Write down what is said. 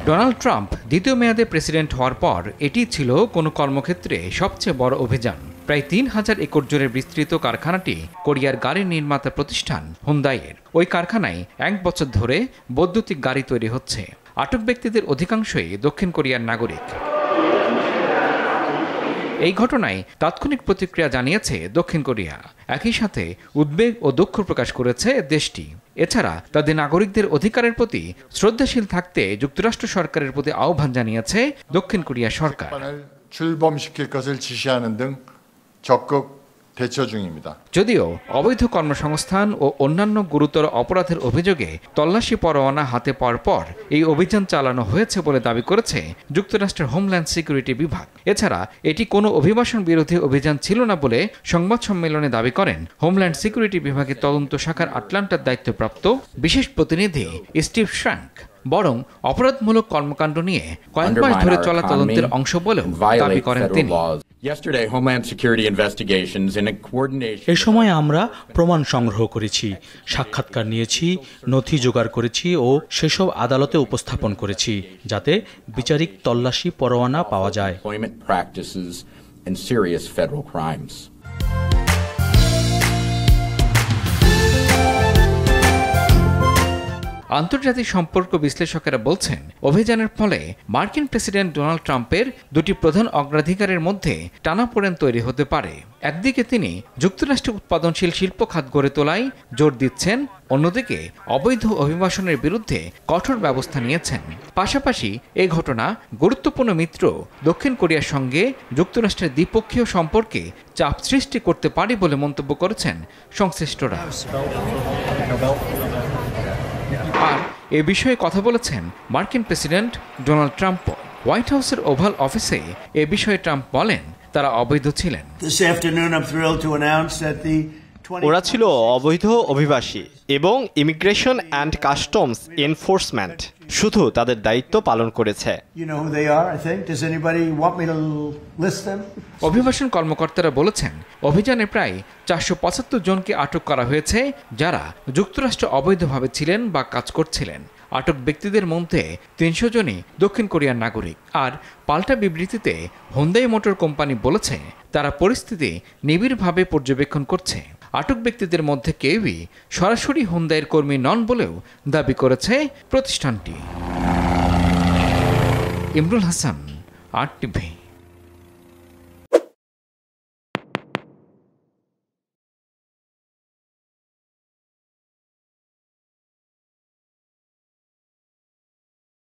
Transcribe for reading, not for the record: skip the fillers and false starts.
Donald Trump দ্বিতীয় মেয়াদে president হওয়ার পর এটি ছিল কোনো কর্মক্ষেত্রে সবচেয়ে বড় অভিযান। প্রায় ৩,০০০ একর জুড়ে বিস্তৃত কারখানাটি কোরিয়ার গাড়ির নির্মাতা প্রতিষ্ঠান হুন্দাইয়ের। ওই কারখানায় ১ বছর ধরে বৈদ্যুতিক গাড়ি তৈরি হচ্ছে। আটক ব্যক্তিদের অধিকাংশই দক্ষিণ কোরিয়ার নাগরিক। এই ঘটনায় তাৎক্ষণিক প্রতিক্রিয়া জানিয়েছে দক্ষিণ কোরিয়া। একই সাথে উদ্বেগ ও দুঃখ প্রকাশ করেছে দেশটি। এছাড়া তাদের নাগরিকদের অধিকারের প্রতি শ্রদ্ধাশীল থাকতে যুক্তরাষ্ট্র সরকারের প্রতি আহ্বান জানিয়েছে দক্ষিণ কোরিয়া সরকার। যদিও অবৈধ কর্মসংস্থান ও অন্যান্য গুরুতর অপরাধের অভিযোগে তল্লাশি পরোয়ানা হাতে পাওয়ার পর এই অভিযান চালানো হয়েছে বলে দাবি করেছে যুক্তরাষ্ট্রের হোমল্যান্ড সিকিউরিটি বিভাগ। এছাড়া এটি কোনো অভিবাসন বিরোধী অভিযান ছিল না বলে সংবাদ সম্মেলনে দাবি করেন হোমল্যান্ড সিকিউরিটি বিভাগের তদন্ত শাখার আটলান্টার দায়িত্বপ্রাপ্ত বিশেষ প্রতিনিধি স্টিভ শ্রাঙ্ক। বরং অপরাধমূলক কর্মকাণ্ড নিয়ে কয়েক মাস ধরে চলা তদন্তের অংশ বলেও দাবি করেন তিনি। এ সময় আমরা প্রমাণ সংগ্রহ করেছি, সাক্ষাৎকার নিয়েছি, নথি জোগাড় করেছি ও সেসব আদালতে উপস্থাপন করেছি যাতে বিচারিক তল্লাশি পরোয়ানা পাওয়া যায়। আন্তর্জাতিক সম্পর্ক বিশ্লেষকেরা বলছেন, অভিযানের ফলে মার্কিন প্রেসিডেন্ট ডোনাল্ড ট্রাম্পের দুটি প্রধান অগ্রাধিকারের মধ্যে টানাপোড়েন তৈরি হতে পারে। একদিকে তিনি যুক্তরাষ্ট্রে উৎপাদনশীল শিল্প খাত গড়ে তোলায় জোর দিচ্ছেন, অন্যদিকে অবৈধ অভিবাসনের বিরুদ্ধে কঠোর ব্যবস্থা নিয়েছেন। পাশাপাশি এই ঘটনা গুরুত্বপূর্ণ মিত্র দক্ষিণ কোরিয়ার সঙ্গে যুক্তরাষ্ট্রের দ্বিপক্ষীয় সম্পর্কে চাপ সৃষ্টি করতে পারে বলে মন্তব্য করেছেন সংশ্লিষ্টরা। আর এ বিষয়ে কথা বলেছেন মার্কিন প্রেসিডেন্ট ডোনাল্ড ট্রাম্প। হোয়াইট হাউসের ওভাল অফিসে এ বিষয়ে ট্রাম্প বলেন, তারা অবৈধ ছিলেন। ওরা ছিল অবৈধ অভিবাসী এবং ইমিগ্রেশন অ্যান্ড কাস্টমস এনফোর্সমেন্ট শুধু তাদের দায়িত্ব পালন করেছে। অভিবাসন কর্মকর্তারা বলেছেন, অভিযানে প্রায় ৪৭৫ জনকে আটক করা হয়েছে যারা যুক্তরাষ্ট্রে অবৈধভাবে ছিলেন বা কাজ করছিলেন। আটক ব্যক্তিদের মধ্যে ৩০০ জনই দক্ষিণ কোরিয়ার নাগরিক। আর পাল্টা বিবৃতিতে হুন্দাই মোটর কোম্পানি বলেছে তারা পরিস্থিতি নিবিড়ভাবে পর্যবেক্ষণ করছে। আটক ব্যক্তিদের মধ্যে কেউই সরাসরি হুন্দাইয়ের কর্মী নন বলেও দাবি করেছে প্রতিষ্ঠানটি। ইমরুল হাসান, RTV।